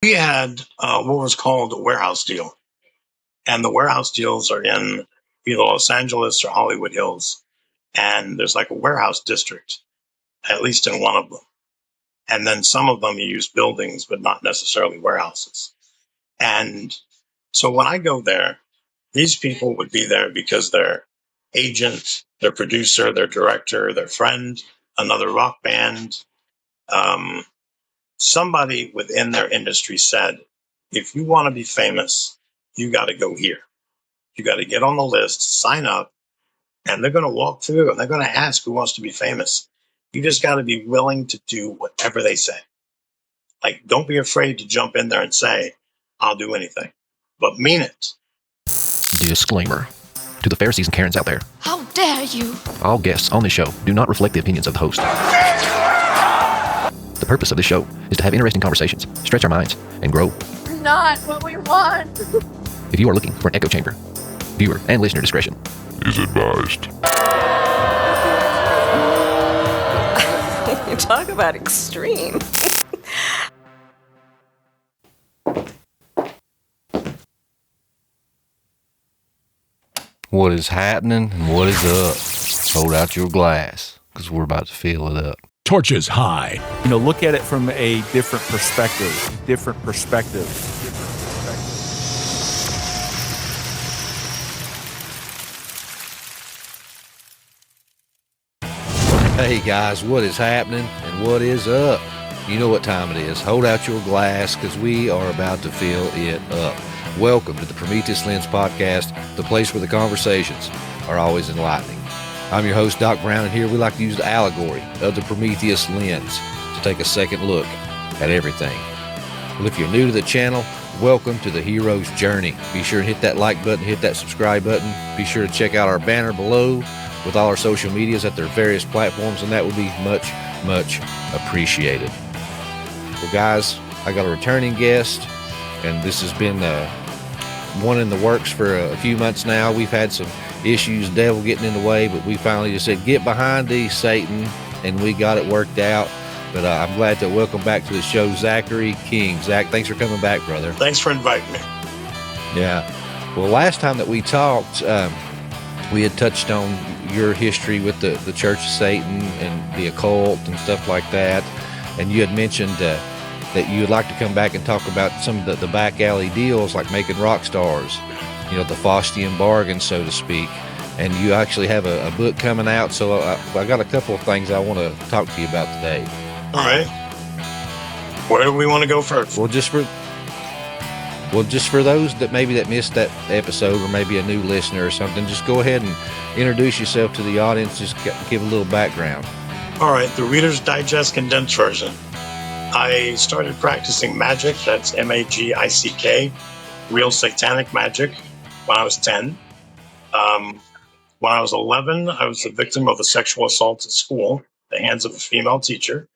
We had what was called a warehouse deal. And the warehouse deals are in either Los Angeles or Hollywood Hills. And there's like a warehouse district, at least in one of them. And then some of them you use buildings, but not necessarily warehouses. And so when I go there, these people would be there because their agent, their producer, their director, their friend, another rock band, somebody within their industry said, if you want to be famous, you got to go here. You got to get on the list, sign up, and they're going to walk through and they're going to ask who wants to be famous. You just got to be willing to do whatever they say. Like, don't be afraid to jump in there and say, I'll do anything, but mean it. Disclaimer. To the Pharisees and Karens out there. How dare you? All guests on this show do not reflect the opinions of the host. The purpose of this show is to have interesting conversations, stretch our minds, and grow. Not what we want. If you are looking for an echo chamber, viewer and listener discretion is advised. You talk about extreme. What is happening and what is up? Hold out your glass, because we're about to fill it up. Torches high. Look at it from a different perspective. Hey guys, what is happening and what is up? You know what time it is. Hold out your glass, because we are about to fill it up. Welcome to the Prometheus Lens Podcast, the place where the conversations are always enlightening. I'm your host, Doc Brown, and here we like to use the allegory of the Prometheus Lens to take a second look at everything. Well, if you're new to the channel, welcome to the hero's journey. Be sure and hit that like button, hit that subscribe button. Be sure to check out our banner below with all our social medias at their various platforms, and that would be much, much appreciated. Well, guys, I got a returning guest, and this has been one in the works for a few months now. We've had some issues, devil getting in the way, but we finally just said, get behind thee, Satan, and we got it worked out. But I'm glad to welcome back to the show Zachary King. Zach, thanks for coming back, brother. Thanks for inviting me. Yeah. Well, last time that we talked, we had touched on your history with the Church of Satan and the occult and stuff like that. And you had mentioned that you would like to come back and talk about some of the back alley deals, like making Rockstars, the Faustian bargain, so to speak. And you actually have a book coming out, so I got a couple of things I want to talk to you about today. All right. Where do we want to go first? Well, just for those that missed that episode, or maybe a new listener or something, just go ahead and introduce yourself to the audience. Just give a little background. All right, the Reader's Digest condensed version. I started practicing magic, that's M-A-G-I-C-K, real satanic magic, when I was 10. When I was 11, I was the victim of a sexual assault at school, at the hands of a female teacher,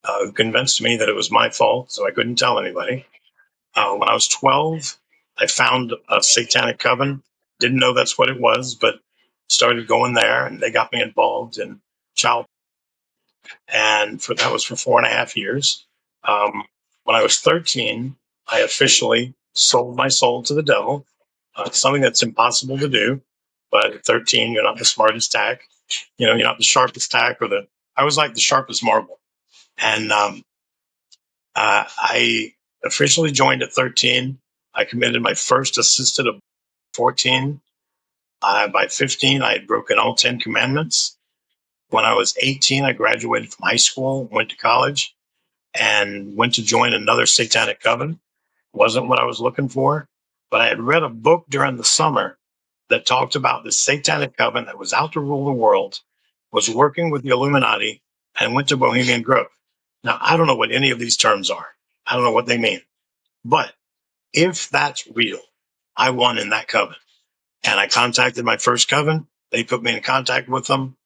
who convinced me that it was my fault, so I couldn't tell anybody. When I was 12, I found a satanic coven. Didn't know that's what it was, but started going there, and they got me involved in child. And that was for 4.5 years. When I was 13, I officially sold my soul to the devil. Something that's impossible to do. But at 13, you're not the smartest tack. You're not the sharpest tack, I was like the sharpest marble. And I officially joined at 13. I committed my first assisted at 14. By 15, I had broken all 10 commandments. When I was 18, I graduated from high school, went to college, and went to join another satanic coven. Wasn't what I was looking for, but I had read a book during the summer that talked about the satanic coven that was out to rule the world, was working with the Illuminati, and went to Bohemian Grove. Now, I don't know what any of these terms are. I don't know what they mean. But if that's real, I won in that coven. And I contacted my first coven. They put me in contact with them.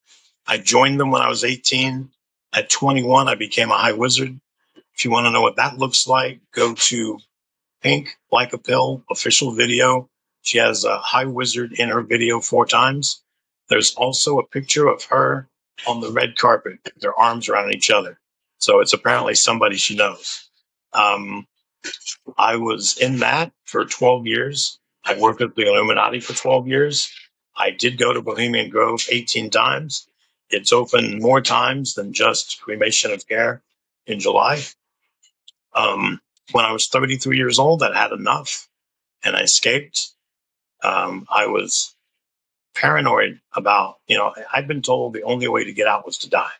I joined them when I was 18. At 21, I became a high wizard. If you want to know what that looks like, go to Pink Like a Pill official video. She has a high wizard in her video 4 times. There's also a picture of her on the red carpet with their arms around each other. So it's apparently somebody she knows. I was in that for 12 years. I worked with the Illuminati for 12 years. I did go to Bohemian Grove 18 times. It's open more times than just cremation of care in July. When I was 33 years old, I had enough and I escaped. I was paranoid about, I'd been told the only way to get out was to die.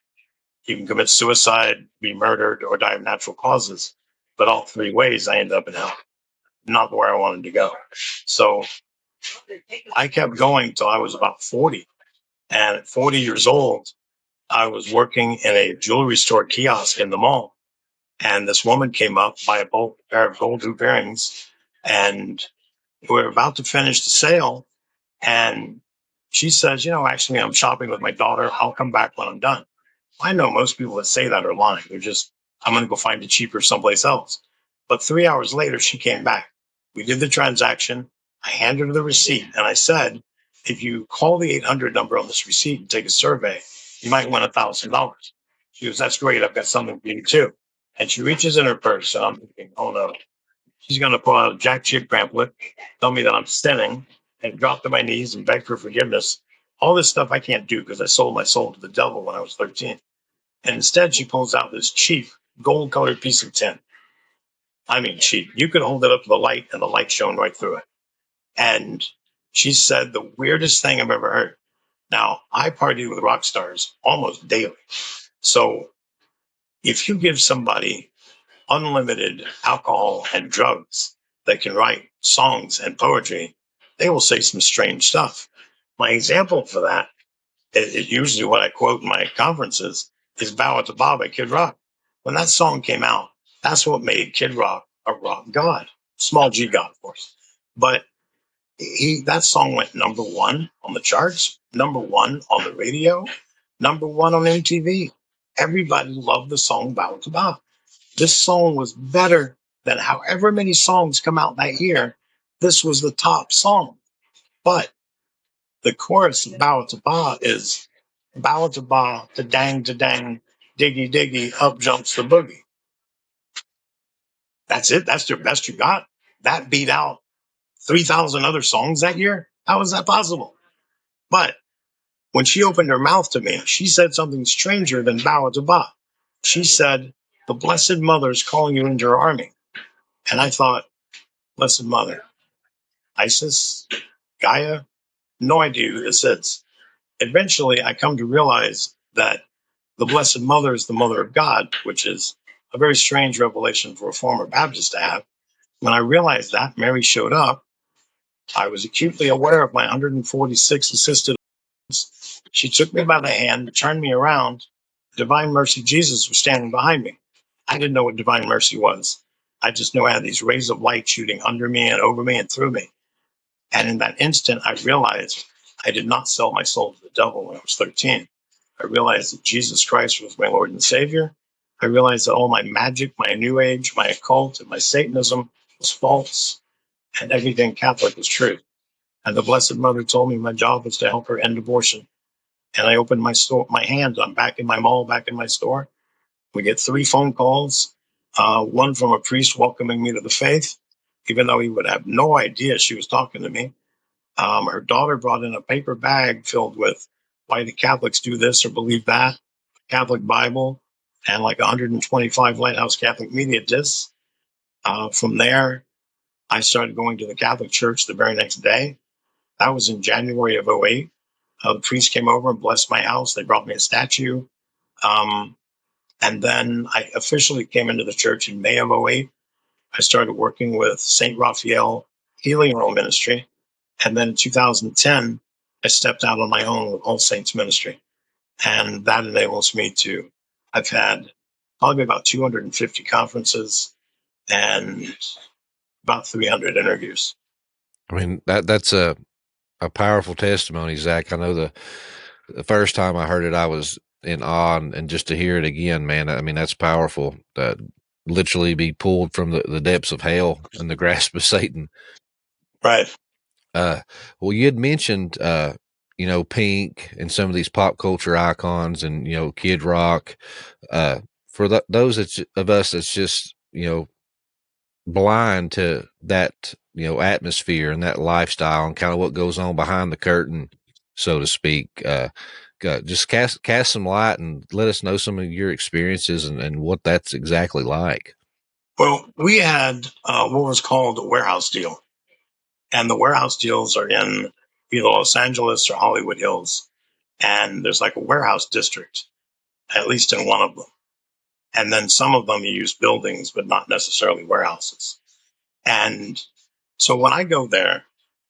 You can commit suicide, be murdered, or die of natural causes. But all three ways, I ended up in hell. Not where I wanted to go. So I kept going till I was about 40. And at 40 years old, I was working in a jewelry store kiosk in the mall. And this woman came up, buy a pair of gold hoop earrings. And we were about to finish the sale. And she says, actually, I'm shopping with my daughter. I'll come back when I'm done. I know most people that say that are lying. They're just, I'm going to go find it cheaper someplace else. But 3 hours later, she came back. We did the transaction. I handed her the receipt and I said, if you call the 800 number on this receipt and take a survey, you might win $1,000. She goes, that's great. I've got something for you too. And she reaches in her purse and I'm thinking, oh no, she's going to pull out a Jack Chick pamphlet, tell me that I'm sinning, and drop to my knees and beg for forgiveness. All this stuff I can't do because I sold my soul to the devil when I was 13. And instead, she pulls out this cheap gold-colored piece of tin. I mean, cheap. You could hold it up to the light, and the light shone right through it. And she said the weirdest thing I've ever heard. Now, I partied with Rockstars almost daily. So if you give somebody unlimited alcohol and drugs that can write songs and poetry, they will say some strange stuff. My example for that, it usually what I quote in my conferences, is Bow At the Bob by Kid Rock. When that song came out, that's what made Kid Rock a rock god. Small G god, of course. But that song went number one on the charts, number one on the radio, number one on MTV. Everybody loved the song Bow At the Bob. This song was better than however many songs come out that year. This was the top song. But the chorus of Bow At the Bob is bow to bow, to dang, diggy, diggy, up jumps the boogie. That's it. That's the best you got. That beat out 3,000 other songs that year. How is that possible? But when she opened her mouth to me, she said something stranger than bow to bow. She said, the Blessed Mother's calling you into her army. And I thought, Blessed Mother, Isis, Gaia, no idea who this is. Eventually, I come to realize that the Blessed Mother is the Mother of God, which is a very strange revelation for a former Baptist to have. When I realized that, Mary showed up. I was acutely aware of my 146 assisted. She took me by the hand, turned me around. Divine Mercy Jesus was standing behind me. I didn't know what Divine Mercy was. I just knew I had these rays of light shooting under me and over me and through me. And in that instant, I realized I did not sell my soul to the devil when I was 13. I realized that Jesus Christ was my Lord and Savior. I realized that all my magic, my New Age, my occult, and my Satanism was false, and everything Catholic was true. And the Blessed Mother told me my job was to help her end abortion. And I opened my store, my hand. I'm back in my mall, back in my store. We get 3 phone calls, one from a priest welcoming me to the faith, even though he would have no idea she was talking to me. Her daughter brought in a paper bag filled with why do Catholics do this or believe that, Catholic Bible, and like 125 Lighthouse Catholic media discs. From there, I started going to the Catholic Church the very next day. That was in January of 2008. The priest came over and blessed my house. They brought me a statue. And then I officially came into the church in May of 2008. I started working with St. Raphael Healing Roll Ministry. And then in 2010, I stepped out on my own with All Saints Ministry. And that enables me to, I've had probably about 250 conferences and about 300 interviews. I mean, that's a powerful testimony, Zach. I know the first time I heard it, I was in awe, and just to hear it again, man, I mean, that's powerful. That literally be pulled from the depths of hell and the grasp of Satan. Right. Well, you had mentioned, Pink and some of these pop culture icons and, Kid Rock. For those of us that's just, blind to that, atmosphere and that lifestyle and kind of what goes on behind the curtain, so to speak. Just cast some light and let us know some of your experiences and what that's exactly like. Well, we had what was called a warehouse deal. And the warehouse deals are in either Los Angeles or Hollywood Hills. And there's like a warehouse district, at least in one of them. And then some of them you use buildings, but not necessarily warehouses. And so when I go there,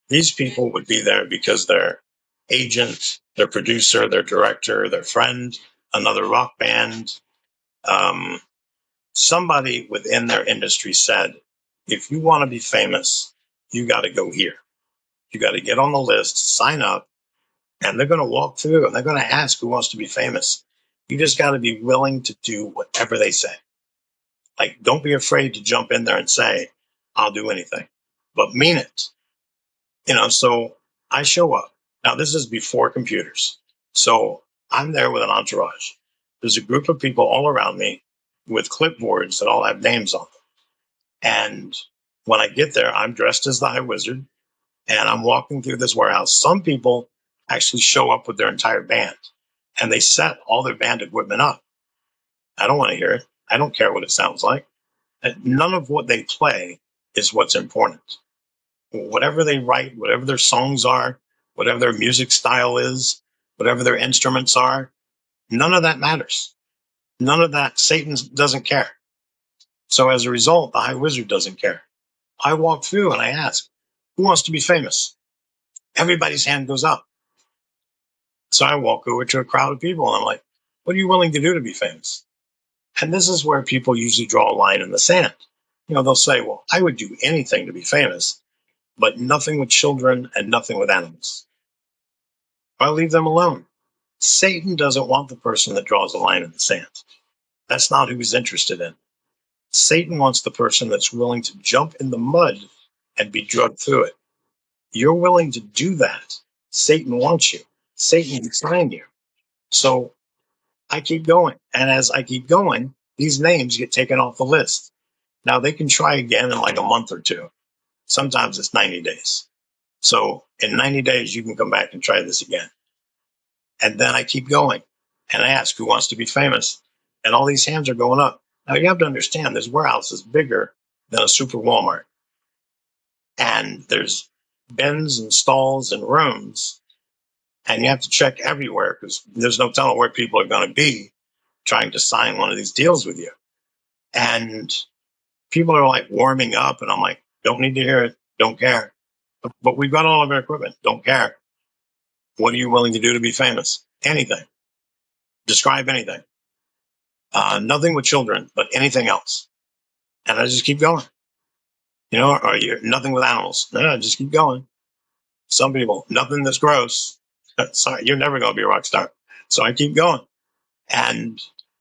these people would be there because their agent, their producer, their director, their friend, another rock band, somebody within their industry said, if you want to be famous, you got to go here. You got to get on the list, sign up, and they're going to walk through and they're going to ask who wants to be famous. You just got to be willing to do whatever they say. Like, don't be afraid to jump in there and say, I'll do anything, but mean it. So I show up. Now, this is before computers. So I'm there with an entourage. There's a group of people all around me with clipboards that all have names on them. And when I get there, I'm dressed as the High Wizard and I'm walking through this warehouse. Some people actually show up with their entire band and they set all their band equipment up. I don't want to hear it. I don't care what it sounds like. None of what they play is what's important. Whatever they write, whatever their songs are, whatever their music style is, whatever their instruments are, none of that matters. None of that. Satan doesn't care. So as a result, the High Wizard doesn't care. I walk through and I ask, who wants to be famous? Everybody's hand goes up. So I walk over to a crowd of people and I'm like, what are you willing to do to be famous? And this is where people usually draw a line in the sand. They'll say, well, I would do anything to be famous, but nothing with children and nothing with animals. I leave them alone. Satan doesn't want the person that draws a line in the sand. That's not who he's interested in. Satan wants the person that's willing to jump in the mud and be drugged through it. You're willing to do that. Satan wants you. Satan designed you. So I keep going. And as I keep going, these names get taken off the list. Now they can try again in like a month or two. Sometimes it's 90 days. So in 90 days, you can come back and try this again. And then I keep going and I ask who wants to be famous. And all these hands are going up. Now you have to understand this warehouse is bigger than a super Walmart. And there's bins and stalls and rooms. And you have to check everywhere because there's no telling where people are going to be trying to sign one of these deals with you. And people are like warming up and I'm like, don't need to hear it. Don't care. But we've got all of our equipment. Don't care. What are you willing to do to be famous? Anything. Describe anything. Nothing with children, but anything else. And I just keep going. Or nothing with animals. No, just keep going. Some people, nothing that's gross. Sorry, you're never going to be a rock star. So I keep going. And,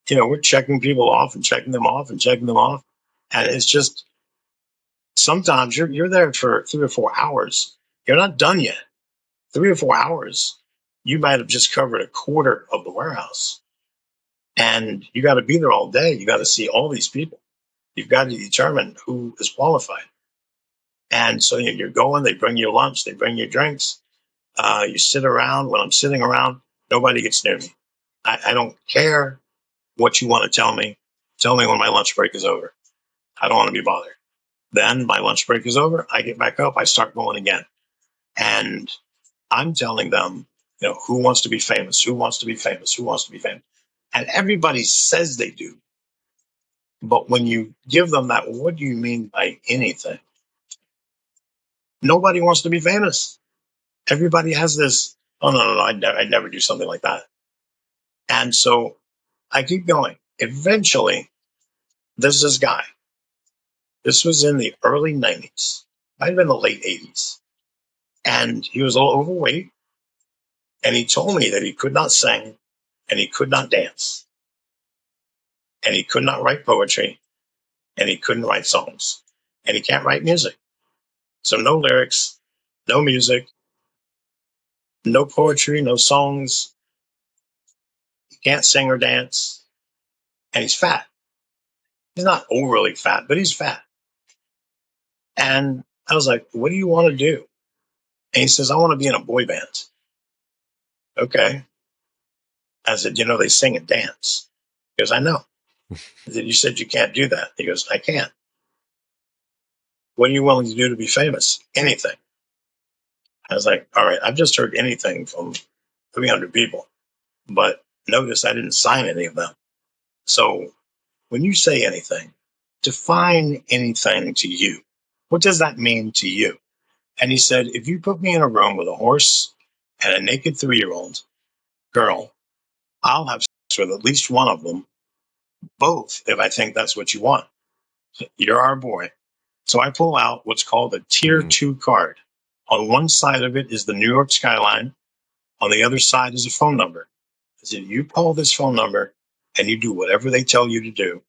we're checking people off and checking them off and checking them off. And it's just, sometimes you're there for 3 or 4 hours. You're not done yet. 3 or 4 hours, you might have just covered a quarter of the warehouse. And you got to be there all day. You got to see all these people. You've got to determine who is qualified. And so you're going, they bring you lunch, they bring you drinks. You sit around. When I'm sitting around, nobody gets near me. I don't care what you want to tell me. Tell me when my lunch break is over. I don't want to be bothered. Then my lunch break is over. I get back up. I start going again. And I'm telling them, who wants to be famous? Who wants to be famous? Who wants to be famous? And everybody says they do. But when you give them that, what do you mean by anything? Nobody wants to be famous. Everybody has this, oh, no, I'd never do something like that. And so I keep going. Eventually, there's this guy. This was in the early 90s. Might have been the late 80s. And he was a little overweight. And he told me that he could not sing and he could not dance. And he could not write poetry. And he couldn't write songs. And he can't write music. So no lyrics, no music, no poetry, no songs. He can't sing or dance. And he's fat. He's not overly fat, but he's fat. And I was like, what do you want to do? And he says, I want to be in a boy band. Okay. I said, they sing and dance. He goes, I know. I said, you said you can't do that. He goes, I can't. What are you willing to do to be famous? Anything. I was like, all right, I've just heard anything from 300 people, but notice I didn't sign any of them. So when you say anything, define anything to you. What does that mean to you? And he said, if you put me in a room with a horse and a naked 3-year-old girl, I'll have sex with at least one of them, both, if I think that's what you want. You're our boy. So I pull out what's called a tier 2 card. On one side of it is the New York skyline. On the other side is a phone number. I said, you call this phone number and you do whatever they tell you to do,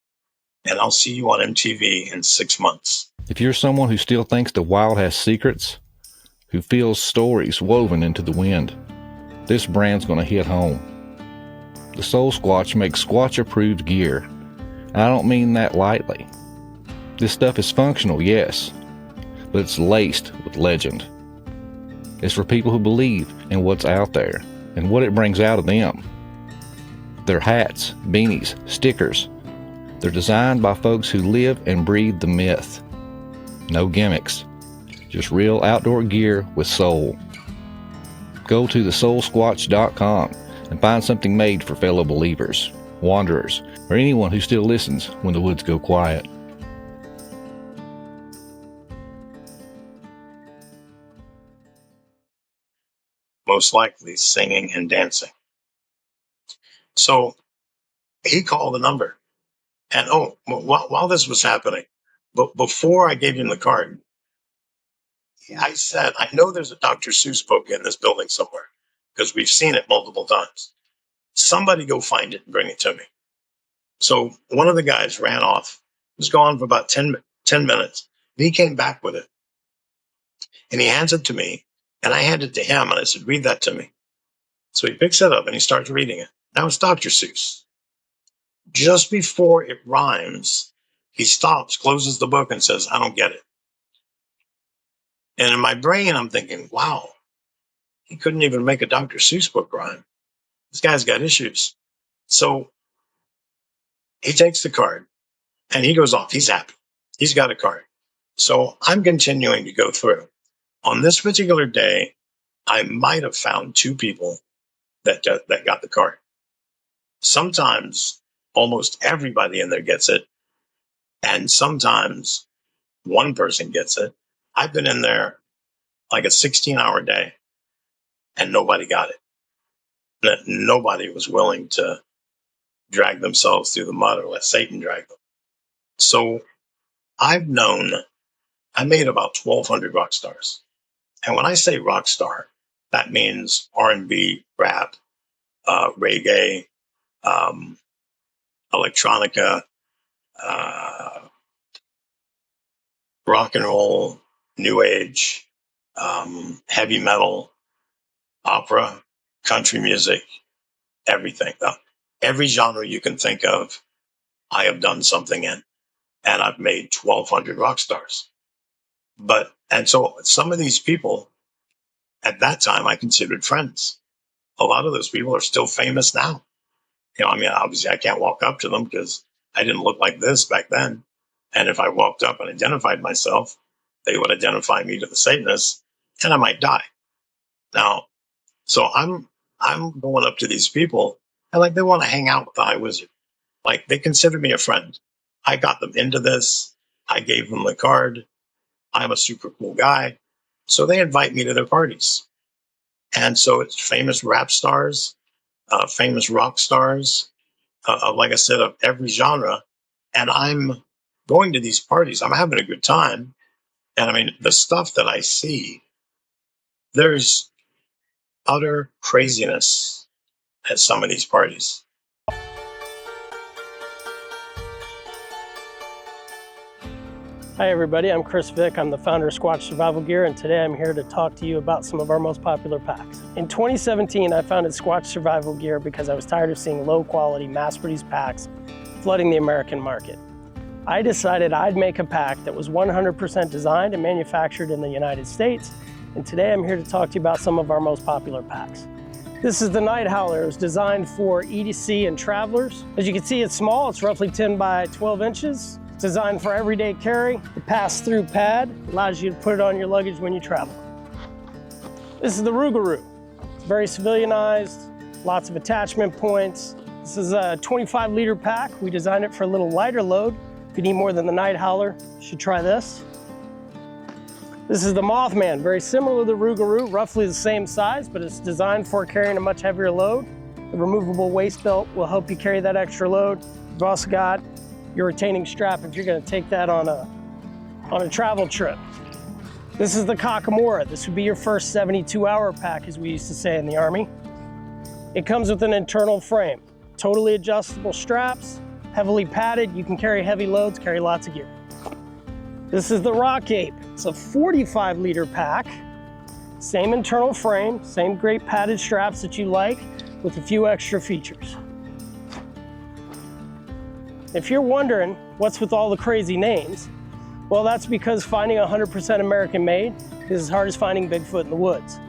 and I'll see you on MTV in 6 months. If you're someone who still thinks the wild has secrets, who feels stories woven into the wind, this brand's going to hit home. The Soul Squatch makes Squatch-approved gear. I don't mean that lightly. This stuff is functional, yes, but it's laced with legend. It's for people who believe in what's out there and what it brings out of them. They're hats, beanies, stickers. They're designed by folks who live and breathe the myth. No gimmicks, just real outdoor gear with soul. Go to thesoulsquatch.com and find something made for fellow believers, wanderers, or anyone who still listens when the woods go quiet. Most likely singing and dancing. So he called the number. And while this was happening, but before I gave him the card, I said, I know there's a Dr. Seuss book in this building somewhere because we've seen it multiple times. Somebody go find it and bring it to me. So one of the guys ran off, was gone for about 10 minutes. And he came back with it. And he hands it to me, and I hand it to him, and I said, read that to me. So he picks it up, and he starts reading it. Now it's Dr. Seuss. Just before it rhymes, he stops, closes the book, and says, I don't get it. And in my brain, I'm thinking, wow, he couldn't even make a Dr. Seuss book rhyme. This guy's got issues. So he takes the card, and he goes off. He's happy. He's got a card. So I'm continuing to go through. On this particular day, I might have found 2 people that got the card. Sometimes almost everybody in there gets it, and sometimes one person gets it. I've been in there like a 16-hour day, and nobody got it. Nobody was willing to drag themselves through the mud or let Satan drag them. So I made about 1,200 rock stars. And when I say rock star, that means R&B, rap, reggae, electronica, rock and roll, new age, heavy metal, opera, country music, everything. Every genre you can think of, I have done something in, and I've made 1,200 rock stars. And so some of these people at that time I considered friends. A lot of those people are still famous now. Obviously I can't walk up to them because I didn't look like this back then. And if I walked up and identified myself, they would identify me to the Satanists, and I might die. Now, so I'm going up to these people, and they want to hang out with the High Wizard. They consider me a friend. I got them into this. I gave them the card. I'm a super cool guy. So they invite me to their parties. And so it's famous rap stars, famous rock stars, like I said, of every genre. And I'm going to these parties. I'm having a good time. And the stuff that I see, there's utter craziness at some of these parties. Hi everybody, I'm Chris Vick. I'm the founder of Squatch Survival Gear, and today I'm here to talk to you about some of our most popular packs. In 2017, I founded Squatch Survival Gear because I was tired of seeing low quality, mass-produced packs flooding the American market. I decided I'd make a pack that was 100% designed and manufactured in the United States, and today I'm here to talk to you about some of our most popular packs. This is the Night Howler. It was designed for EDC and travelers. As you can see, it's small. It's roughly 10 by 12 inches. It's designed for everyday carry. The pass-through pad allows you to put it on your luggage when you travel. This is the Rougarou. It's very civilianized, lots of attachment points. This is a 25-liter pack. We designed it for a little lighter load. If you need more than the Night Howler, you should try this. This is the Mothman, very similar to the Rougarou, roughly the same size, but it's designed for carrying a much heavier load. The removable waist belt will help you carry that extra load. You've also got your retaining strap if you're going to take that on a travel trip. This is the Kakamora. This would be your first 72-hour pack, as we used to say in the Army. It comes with an internal frame, totally adjustable straps, heavily padded. You can carry heavy loads, carry lots of gear. This is the Rock Ape. It's a 45-liter pack. Same internal frame, same great padded straps that you like, with a few extra features. If you're wondering what's with all the crazy names, well, that's because finding 100% American made is as hard as finding Bigfoot in the woods.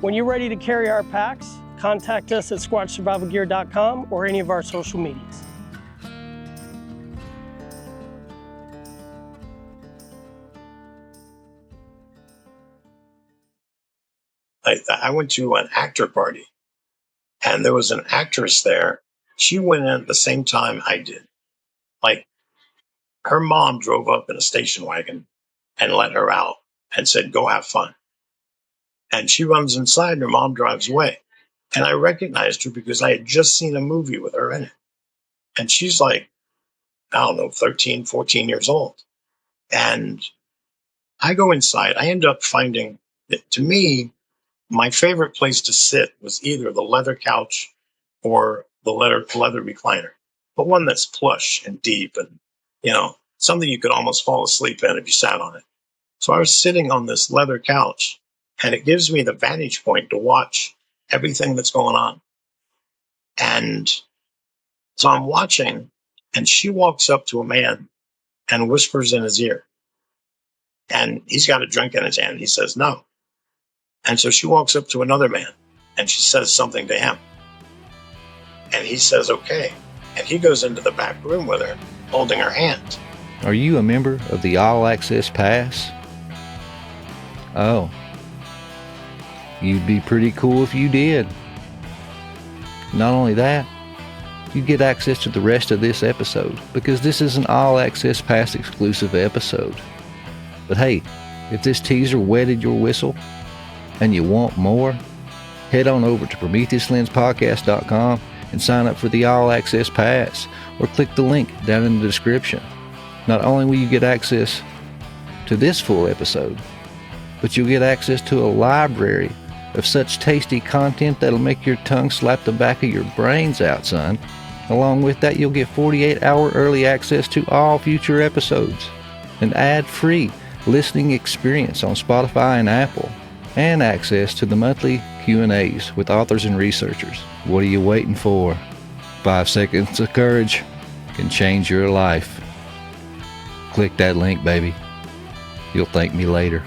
When you're ready to carry our packs, contact us at squatchsurvivalgear.com or any of our social medias. I went to an actor party, and there was an actress there. She went in at the same time I did. Like, her mom drove up in a station wagon and let her out and said, "Go have fun." And she runs inside and her mom drives away. And I recognized her because I had just seen a movie with her in it. And she's like, I don't know, 13, 14 years old. And I go inside. I end up finding that, to me, my favorite place to sit was either the leather couch or the leather recliner, but one that's plush and deep and, something you could almost fall asleep in if you sat on it. So I was sitting on this leather couch, and it gives me the vantage point to watch everything that's going on. And so I'm watching, and she walks up to a man and whispers in his ear. And he's got a drink in his hand. He says, "No." And so she walks up to another man and she says something to him. And he says, "Okay." And he goes into the back room with her, holding her hand. Are you a member of the All Access Pass? Oh. You'd be pretty cool if you did. Not only that, you get access to the rest of this episode because this is an All Access Pass exclusive episode. But hey, if this teaser wetted your whistle, and you want more, head on over to PrometheusLensPodcast.com and sign up for the All Access Pass, or click the link down in the description. Not only will you get access to this full episode, but you'll get access to a library of such tasty content that'll make your tongue slap the back of your brains out, son. Along with that, you'll get 48-hour early access to all future episodes, an ad-free listening experience on Spotify and Apple, and access to the monthly Q&As with authors and researchers. What are you waiting for? 5 seconds of courage can change your life. Click that link, baby. You'll thank me later.